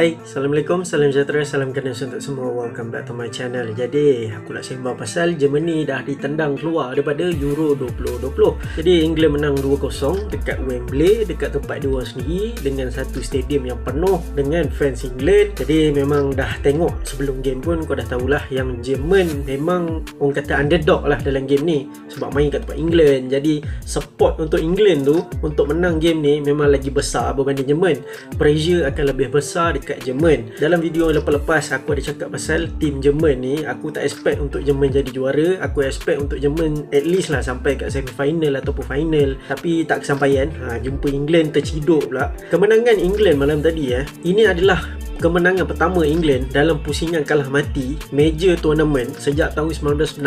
Hai, Assalamualaikum, salam sejahtera, salam kenal untuk semua. Welcome back to my channel. Jadi, aku nak sembang pasal Germany dah ditendang keluar daripada Euro 2020. Jadi, England menang 2-0 dekat Wembley, dekat tempat dia orang sendiri, dengan satu stadium yang penuh dengan fans England. Jadi, memang dah tengok sebelum game pun kau dah tahulah yang Jerman memang orang kata underdog lah dalam game ni, sebab main kat tempat England. Jadi, support untuk England tu untuk menang game ni memang lagi besar berbanding Jerman. Pressure akan lebih besar dekat Jerman. Dalam video yang lepas-lepas aku ada cakap pasal tim Jerman ni, aku tak expect untuk Jerman jadi juara. Aku expect untuk Jerman at least lah sampai kat semi final ataupun final, tapi tak kesampaian. Jumpa England terciduk pula. Kemenangan England malam tadi ini adalah kemenangan pertama England dalam pusingan kalah mati major tournament sejak tahun 1966.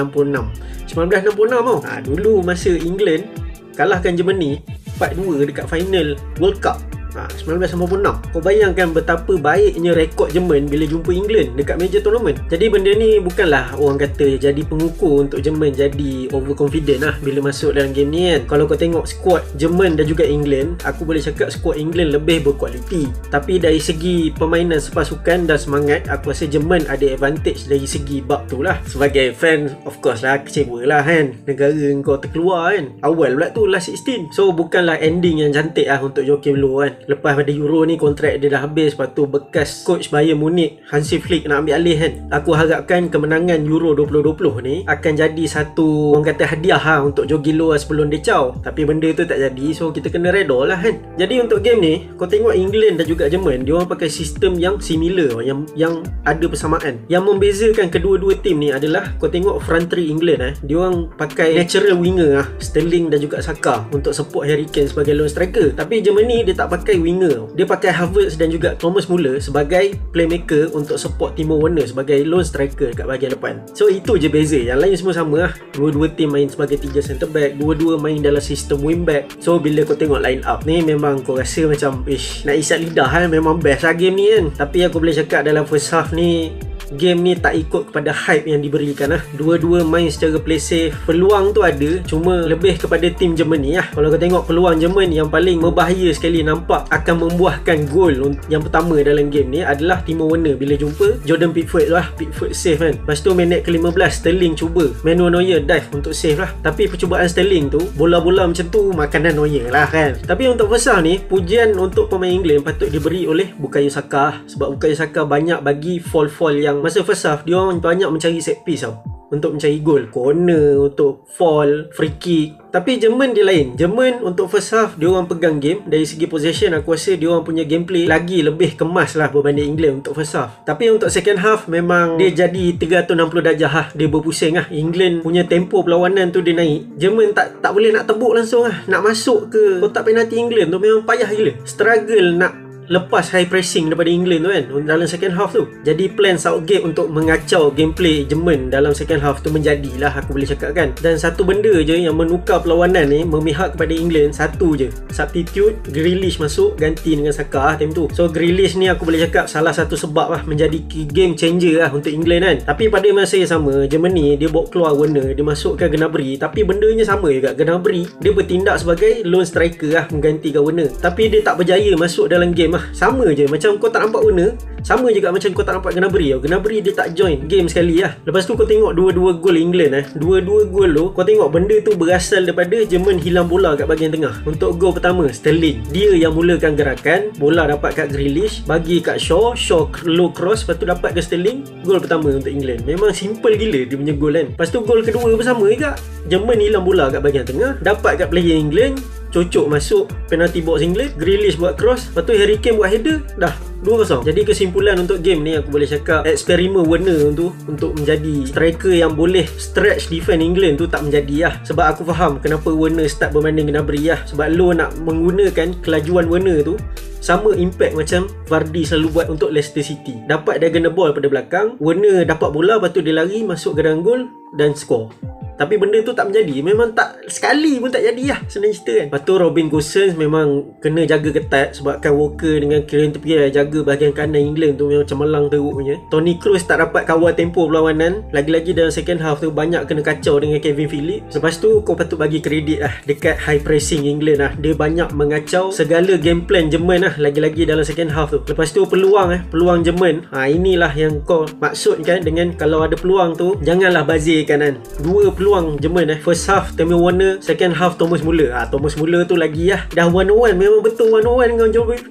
1966 tau. Dulu masa England kalahkan Germany 4-2 dekat final World Cup 1996. Kau bayangkan betapa baiknya rekod Jerman bila jumpa England dekat major tournament. Jadi benda ni bukanlah orang kata jadi pengukur untuk Jerman jadi overconfident lah bila masuk dalam game ni kan. Kalau kau tengok squad Jerman dan juga England, aku boleh cakap squad England lebih berkualiti. Tapi dari segi permainan sepasukan dan semangat, aku rasa Jerman ada advantage dari segi bab tu lah. Sebagai fan, of course lah, kecewa lah kan, negara kau terkeluar kan. Awal pula tu last 16. So bukanlah ending yang cantik lah untuk Joachim Löw kan. Lepas pada Euro ni kontrak dia dah habis, lepas tu bekas coach Bayern Munich Hansi Flick nak ambil alih kan. Aku harapkan kemenangan Euro 2020 ni akan jadi satu orang kata hadiah untuk Joachim Löw sebelum dia caw. Tapi benda tu tak jadi, so kita kena reda lah kan. Jadi untuk game ni kau tengok England dan juga Jerman, dia orang pakai sistem yang similar, yang ada persamaan. Yang membezakan kedua-dua tim ni adalah kau tengok front three England dia orang pakai natural winger Sterling dan juga Saka untuk support Harry Kane sebagai lone striker. Tapi Germany dia tak pakai winger, dia pakai Havertz dan juga Thomas Muller sebagai playmaker untuk support Timo Werner sebagai lone striker kat bahagian depan. So itu je beza, yang lain semua sama lah. Dua-dua tim main sebagai 3 centre back, dua-dua main dalam sistem wingback. So bila kau tengok line up ni memang kau rasa macam nak isap lidah memang best lah game ni kan. Tapi aku boleh cakap dalam first half ni game ni tak ikut kepada hype yang diberikan Dua-dua main secara play safe. Peluang tu ada, cuma lebih kepada tim Germany Kalau kau tengok peluang Jerman yang paling berbahaya sekali nampak akan membuahkan gol yang pertama dalam game ni adalah Timo Werner bila jumpa Jordan Pickford Pickford save kan. Lepas tu minit ke-15 Sterling cuba, Manuel Neuer dive untuk save Tapi percubaan Sterling tu, bola-bola macam tu makanan Neuer lah kan. Tapi untuk first half ni, pujian untuk pemain England patut diberi oleh Bukayo Saka. Sebab Bukayo Saka banyak bagi fall-fall yang masa first half dia orang banyak mencari set piece untuk mencari gol, corner, untuk fall, free kick. Tapi Jerman dia lain. Jerman untuk first half dia orang pegang game. Dari segi possession aku rasa dia orang punya gameplay lagi lebih kemas lah berbanding England untuk first half. Tapi untuk second half memang dia jadi 360 darjah dia berpusing England punya tempo perlawanan tu dia naik. Jerman tak boleh nak tebuk langsung nak masuk ke kotak penalti England tu memang payah gila. Struggle nak lepas high pressing daripada England tu kan dalam second half tu. Jadi plan Southgate untuk mengacau gameplay Jerman dalam second half tu menjadilah, aku boleh cakap kan. Dan satu benda je yang menukar perlawanan ni memihak kepada England, satu je, substitute Grealish masuk ganti dengan Saka time tu. So Grealish ni aku boleh cakap salah satu sebab menjadi game changer untuk England kan. Tapi pada masa yang sama Germany dia bawa keluar Werner, dia masukkan Gnabry. Tapi bendanya sama juga, Gnabry dia bertindak sebagai lone striker menggantikan Werner. Tapi dia tak berjaya masuk dalam game sama je macam kau tak nampak Werner, sama juga macam kau tak nampak Gnabry. Gnabry dia tak join game sekali Lepas tu kau tengok dua-dua gol England dua-dua gol tu kau tengok benda tu berasal daripada Jerman hilang bola kat bahagian tengah. Untuk gol pertama Sterling, dia yang mulakan gerakan, bola dapat kat Grealish, bagi kat Shaw low cross, lepas tu dapat ke Sterling. Gol pertama untuk England. Memang simple gila dia punya gol kan. Lepas tu gol kedua pun sama juga, Jerman hilang bola kat bahagian tengah, dapat kat player England, cocok masuk penalty box England, Grealish buat cross, lepas tu Harry Kane buat header, dah 2-0. Jadi kesimpulan untuk game ni aku boleh cakap eksperimen Werner tu untuk menjadi striker yang boleh stretch defense England tu tak menjadi Sebab aku faham kenapa Werner start berbanding Gnabry sebab Löw nak menggunakan kelajuan Werner tu sama impact macam Vardy selalu buat untuk Leicester City. Dapat diagonal ball pada belakang, Werner dapat bola, lepas tu dia lari masuk ke dalam gol dan score. Tapi benda tu tak menjadi. Memang tak, sekali pun tak jadi lah senang cerita kan. Lepas tu Robin Gosens memang kena jaga ketat sebab Kyle Walker dengan Kieran Trippier jaga bahagian kanan England tu memang cemerlang teruk punya. Toni Kroos tak dapat kawal tempo perlawanan. Lagi-lagi dalam second half tu banyak kena kacau dengan Kevin Phillips. Lepas tu kau patut bagi kredit lah dekat high pressing England lah. Dia banyak mengacau segala game plan Jerman lah. Lagi-lagi dalam second half tu. Lepas tu peluang Jerman, inilah yang kau maksudkan dengan kalau ada peluang tu janganlah bazirkan kan. Dua peluang Jerman first half Timo Werner, second half Thomas Muller. Thomas Muller tu lagi lah dah 1-on-1, memang betul 1-on-1 dengan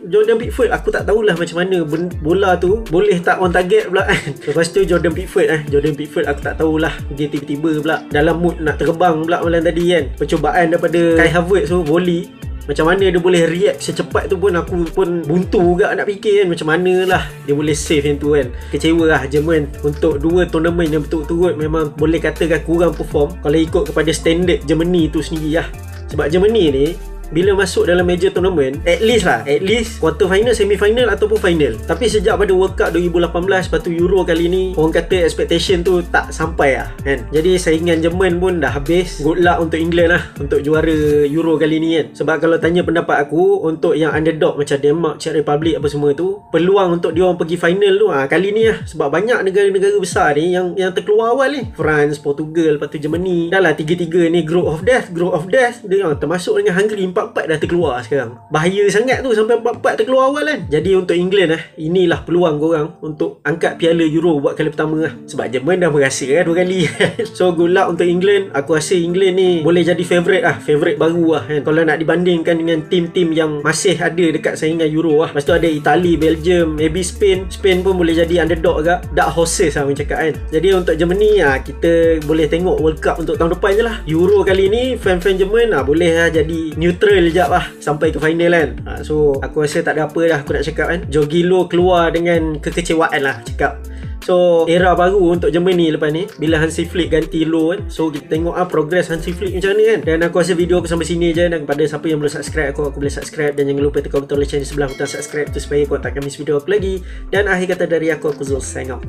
Jordan Pickford. Aku tak tahulah macam mana bola tu boleh tak on target pula kan. Lepas tu Jordan Pickford aku tak tahulah dia tiba-tiba pula dalam mood nak terbang pula malam tadi kan. Percubaan daripada Kai Havertz tu volley, macam mana dia boleh react secepat tu pun aku pun buntu juga nak fikir kan, macam mana lah dia boleh save yang tu kan. Kecewa lah Jerman untuk dua tournament yang berturut-turut memang boleh katakan kurang perform kalau ikut kepada standard Germany tu sendiri lah. Sebab Germany ni bila masuk dalam major tournament, at least quarter final, semi final ataupun final. Tapi sejak pada World Cup 2018, lepas tu Euro kali ni, orang kata expectation tu tak sampai lah kan. Jadi saingan Jerman pun dah habis. Good luck untuk England lah untuk juara Euro kali ni kan. Sebab kalau tanya pendapat aku, untuk yang underdog macam Denmark, Czech Republic apa semua tu, peluang untuk dia orang pergi final tu kali ni lah. Sebab banyak negara-negara besar ni yang terkeluar awal ni, France, Portugal, lepas tu Germany. Dah lah tiga-tiga ni group of death. Dia termasuk dengan Hungary, 4-4 dah terkeluar sekarang. Bahaya sangat tu sampai 4-4 terkeluar awal kan. Jadi untuk England inilah peluang korang untuk angkat piala Euro buat kali pertama lah. Sebab Jerman dah berhasil 2 kali. So good luck untuk England. Aku rasa England ni boleh jadi favourite baru lah kan. Kalau nak dibandingkan dengan tim-tim yang masih ada dekat saingan Euro lah. Lepas tu ada Italy, Belgium, maybe Spain pun boleh jadi underdog agak. Dark horses lah orang cakap kan. Jadi untuk Germany kita boleh tengok World Cup untuk tahun depan je lah. Euro kali ni fan-fan Jerman boleh lah jadi neutral sekejap lah sampai ke final kan. So aku rasa tak ada apa dah aku nak cakap kan. Jogi Löw keluar dengan kekecewaan lah cakap. So era baru untuk Germany lepas ni bila Hansi Flick ganti Löw kan. So kita tengok progress Hansi Flick macam mana kan. Dan aku rasa video aku sampai sini je. Dan kepada siapa yang belum subscribe aku boleh subscribe. Dan jangan lupa tekan butang lonceng di sebelah butang subscribe tu supaya kau tak miss video aku lagi. Dan akhir kata dari aku Zul sign out.